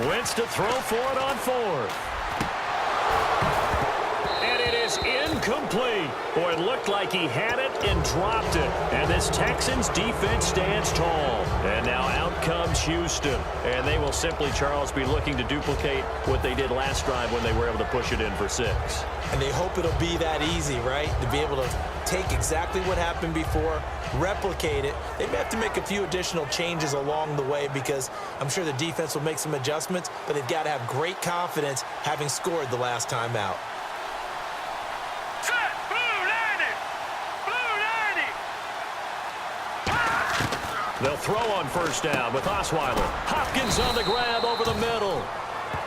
Wentz to throw for it on fourth. And it is incomplete. Boy, it looked like he had it and dropped it. And this Texans defense stands tall. And now out comes Houston. And they will simply, Charles, be looking to duplicate what they did last drive when they were able to push it in for 6. And they hope it'll be that easy, right? To be able to take exactly what happened before, replicate it. They may have to make a few additional changes along the way because I'm sure the defense will make some adjustments, but they've got to have great confidence having scored the last time out. They'll throw on first down with Osweiler. Hopkins on the grab over the middle.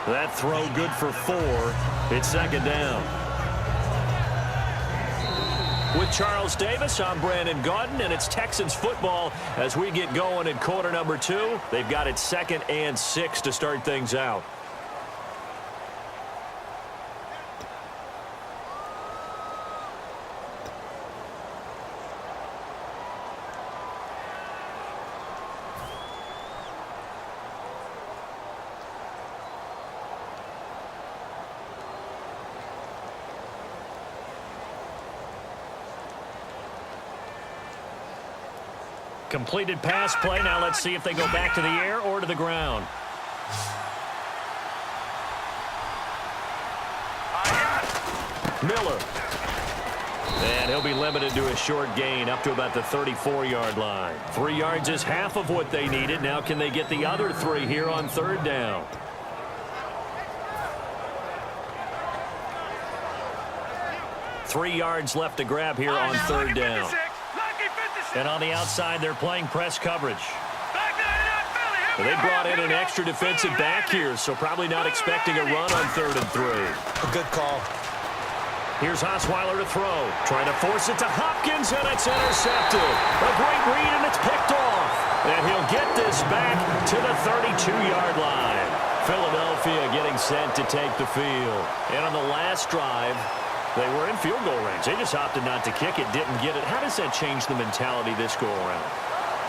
That throw good for 4. It's second down. With Charles Davis, I'm Brandon Gaudin, and it's Texans football as we get going in quarter number 2. They've got it 2nd and 6 to start things out. Completed pass play. Now let's see if they go back to the air or to the ground. Miller. And he'll be limited to a short gain up to about the 34-yard line. 3 yards is half of what they needed. Now can they get the other 3 here on third down? Three yards left to grab here on third down. And on the outside, they're playing press coverage. Well, they brought in an extra defensive back here, so probably not expecting a run on 3rd and 3. A good call. Here's Osweiler to throw. Trying to force it to Hopkins, and it's intercepted. A great read, and it's picked off. And he'll get this back to the 32-yard line. Philadelphia getting set to take the field. And on the last drive, they were in field goal range. They just opted not to kick it, didn't get it. How does that change the mentality this go around?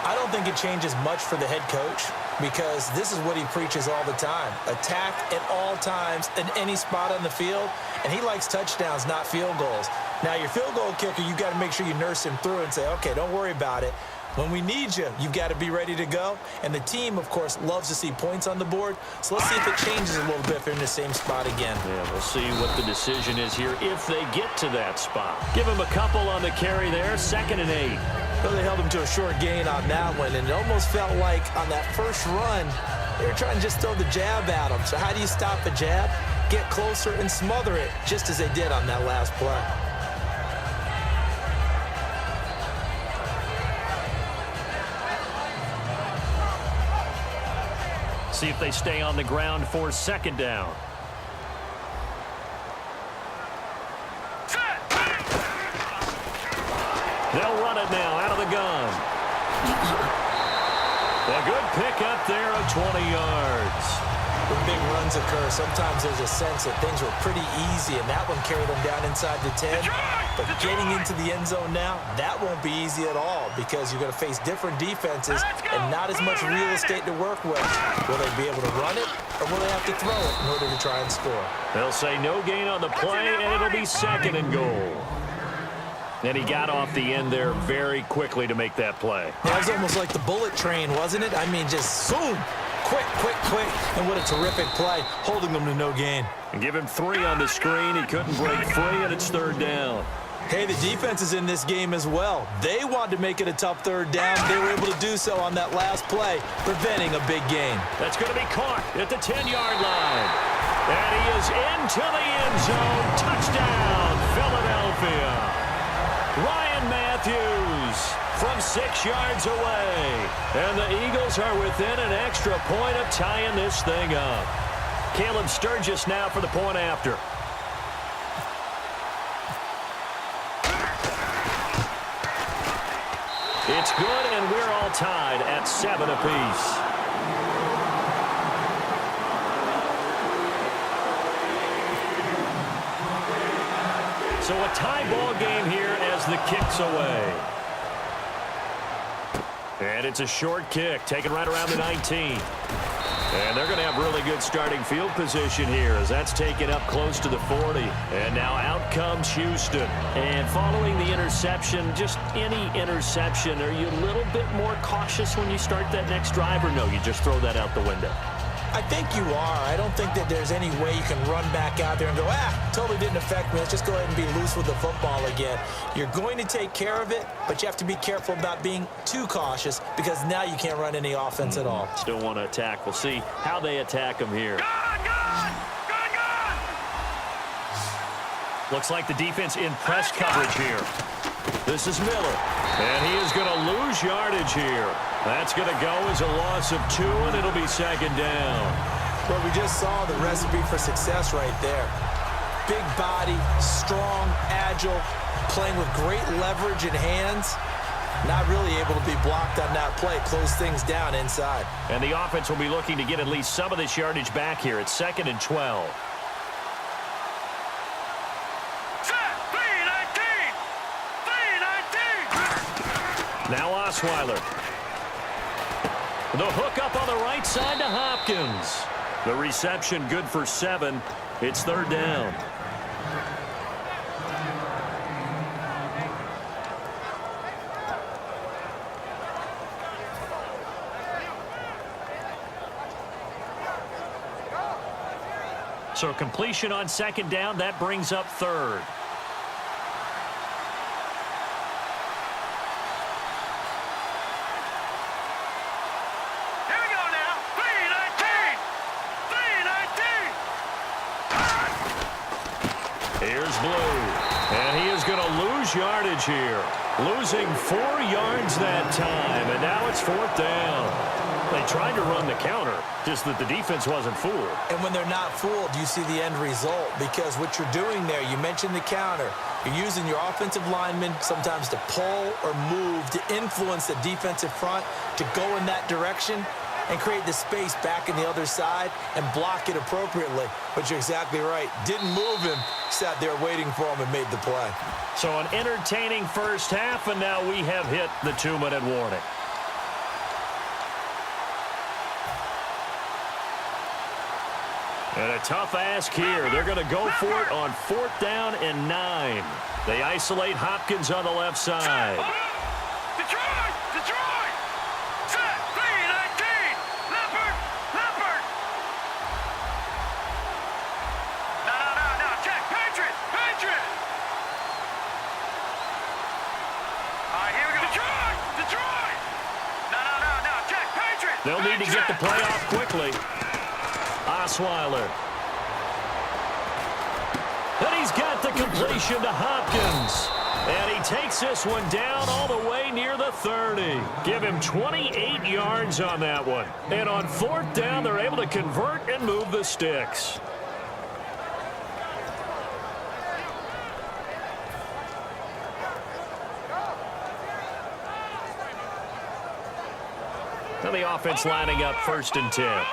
I don't think it changes much for the head coach because this is what he preaches all the time. Attack at all times in any spot on the field, and he likes touchdowns, not field goals. Now, your field goal kicker, you've got to make sure you nurse him through and say, okay, don't worry about it. When we need you, you've got to be ready to go. And the team, of course, loves to see points on the board. So let's see if it changes a little bit if they're in the same spot again. Yeah, we'll see what the decision is here if they get to that spot. Give him a couple on the carry there, 2nd and 8. Well, they held him to a short gain on that one, and it almost felt like on that first run, they were trying to just throw the jab at him. So how do you stop a jab? Get closer and smother it, just as they did on that last play. See if they stay on the ground for 2nd down. They'll run it now out of the gun. A good pick up there of 20 yards. When big runs occur, sometimes there's a sense that things were pretty easy, and that one carried them down inside the 10. But getting into the end zone now, that won't be easy at all because you're going to face different defenses and not as much real estate to work with. Will they be able to run it, or will they have to throw it in order to try and score? They'll say no gain on the play, and it'll be 2nd and goal. And he got off the end there very quickly to make that play. That was almost like the bullet train, wasn't it? I mean, just zoom. Quick, quick, quick. And what a terrific play, holding them to no gain. And give him 3 on the screen. He couldn't break free, and it's 3rd down. Hey, the defense is in this game as well. They wanted to make it a tough 3rd down. They were able to do so on that last play, preventing a big gain. That's going to be caught at the 10-yard line. And he is into the end zone. Touchdown, Philadelphia. Ryan Matthews from 6 yards away. And the Eagles are within an extra point of tying this thing up. Caleb Sturgis now for the point after. It's good, and we're all tied at 7 apiece. So a tie ball game here as the kick's away. And it's a short kick, taken right around the 19. And they're going to have really good starting field position here as that's taken up close to the 40. And now out comes Houston. And following the interception, just any interception, are you a little bit more cautious when you start that next drive, or no, you just throw that out the window? I think you are. I don't think that there's any way you can run back out there and go, totally didn't affect me. Let's just go ahead and be loose with the football again. You're going to take care of it, but you have to be careful about being too cautious because now you can't run any offense at all. Still want to attack. We'll see how they attack him here. Looks like the defense in press coverage here. This is Miller, and he is going to lose yardage here. That's going to go as a loss of 2, and it'll be second down. Well, we just saw the recipe for success right there. Big body, strong, agile, playing with great leverage in hands. Not really able to be blocked on that play. Close things down inside. And the offense will be looking to get at least some of this yardage back here. It's 2nd and 12. Now Osweiler. The hook up on the right side to Hopkins. The reception good for 7. It's 3rd down. So completion on 2nd down, that brings up 3rd. Here's Blue, and he is going to lose yardage here. Losing 4 yards that time, and now it's 4th down. They tried to run the counter, just that the defense wasn't fooled. And when they're not fooled, you see the end result, because what you're doing there, you mentioned the counter. You're using your offensive linemen sometimes to pull or move to influence the defensive front to go in that direction and create the space back in the other side and block it appropriately. But you're exactly right. Didn't move him. Sat there waiting for him and made the play. So an entertaining first half, and now we have hit the 2-minute warning. And a tough ask here. They're going to go for it on 4th down and 9. They isolate Hopkins on the left side. They'll need to get the play off quickly. Osweiler. And he's got the completion to Hopkins. And he takes this one down all the way near the 30. Give him 28 yards on that one. And on 4th down, they're able to convert and move the sticks. Now the offense lining up 1st and 10.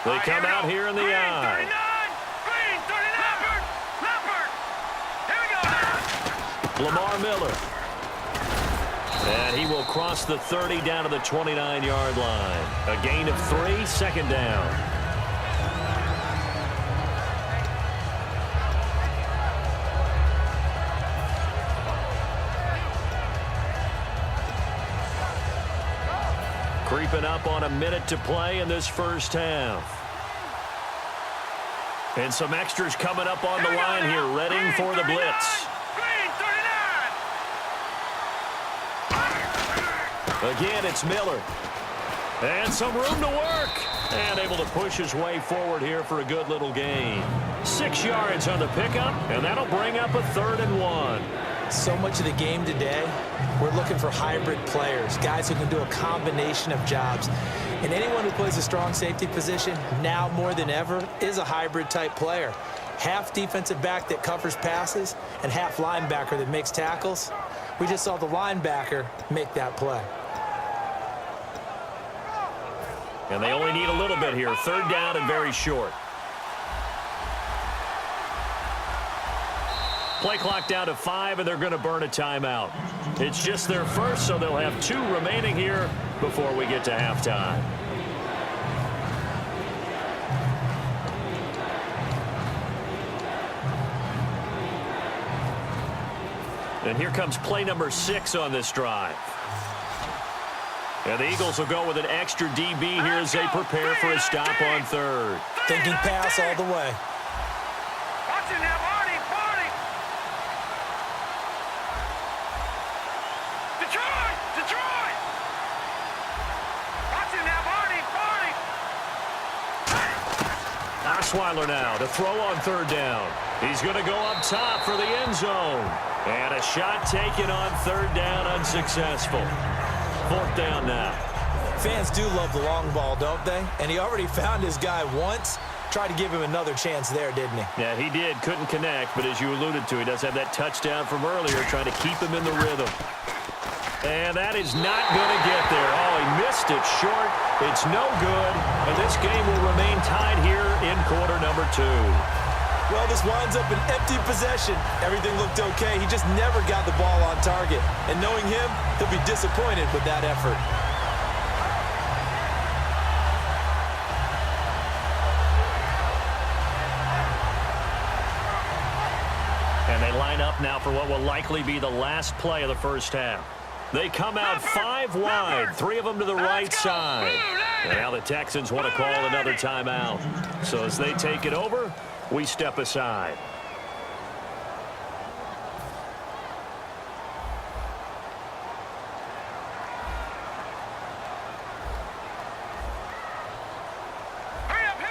They come out here in the eye. Lamar Miller. And he will cross the 30 down to the 29-yard line. A gain of 3, 2nd down. Creeping up on a minute to play in this first half. And some extras coming up on the line here, readying for the blitz. Again, it's Miller. And some room to work. And able to push his way forward here for a good little gain. 6 yards on the pickup, and that'll bring up a 3rd and 1. So much of the game today, we're looking for hybrid players, guys who can do a combination of jobs. And anyone who plays a strong safety position, now more than ever, is a hybrid type player. Half defensive back that covers passes and half linebacker that makes tackles. We just saw the linebacker make that play. And they only need a little bit here. 3rd down and very short. Play clock down to 5, and they're going to burn a timeout. It's just their first, so they'll have 2 remaining here before we get to halftime. And here comes play number 6 on this drive. And the Eagles will go with an extra DB here as they prepare for a stop on third. Thinking pass all the way. Watching that Marty. Detroit! Watching that Marty. Osweiler now to throw on third down. He's going to go up top for the end zone. And a shot taken on third down, unsuccessful. 4th down now. Fans do love the long ball, don't they? And he already found his guy once. Tried to give him another chance there, didn't he? Yeah, he did. Couldn't connect, but as you alluded to, he does have that touchdown from earlier, trying to keep him in the rhythm. And that is not going to get there. Oh, he missed it short. It's no good. And this game will remain tied here in quarter number 2. Well, this winds up an empty possession. Everything looked okay. He just never got the ball on target. And knowing him, he'll be disappointed with that effort. And they line up now for what will likely be the last play of the first half. They come out 5 wide, 3 of them to the right side. And now the Texans want to call another timeout. So as they take it over, we step aside.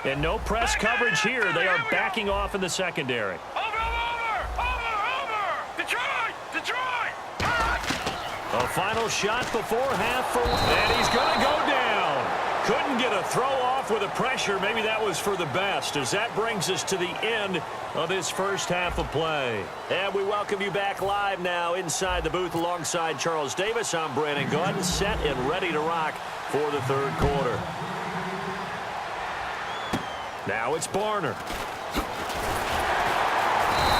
And no press coverage here. They are backing off in the secondary. Over! Detroit! A final shot before half, and he's going to go down. Couldn't get a throw off with the pressure. Maybe that was for the best, as that brings us to the end of this first half of play. And we welcome you back live now inside the booth alongside Charles Davis. I'm Brandon Gunn, set and ready to rock for the third quarter. Now it's Barner.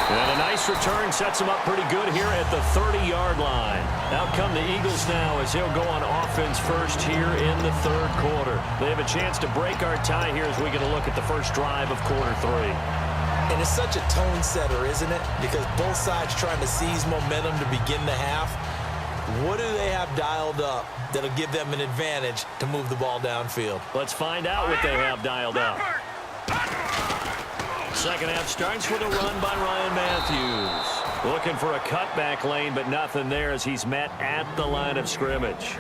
And a nice return sets him up pretty good here at the 30-yard line. Out come the Eagles now as they'll go on offense first here in the third quarter. They have a chance to break our tie here as we get a look at the first drive of quarter 3. And it's such a tone setter, isn't it? Because both sides trying to seize momentum to begin the half. What do they have dialed up that'll give them an advantage to move the ball downfield? Let's find out what they have dialed up. Second half starts with a run by Ryan Matthews. Looking for a cutback lane, but nothing there as he's met at the line of scrimmage.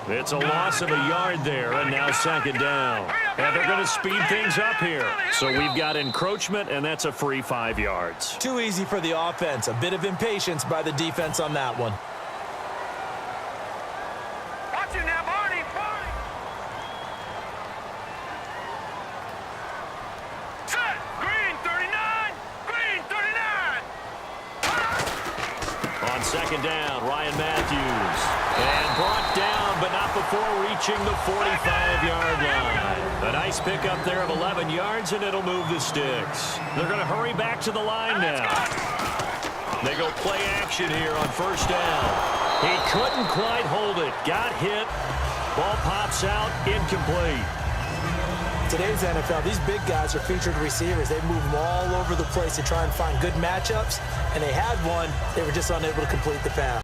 It's a loss of a yard there, and now second down. And they're going to speed things up here. So we've got encroachment, and that's a free 5 yards. Too easy for the offense. A bit of impatience by the defense on that one. Watching that Marty. Set. Green 39. On second down, Ryan Matthews. And brought down, but not before reaching the 45-yard line. A nice pickup there of 11 yards, and it'll move the sticks. They're going to hurry back to the line now. They go play action here on first down. He couldn't quite hold it. Got hit. Ball pops out, incomplete. Today's NFL, these big guys are featured receivers. They move them all over the place to try and find good matchups, and they had one. They were just unable to complete the pass.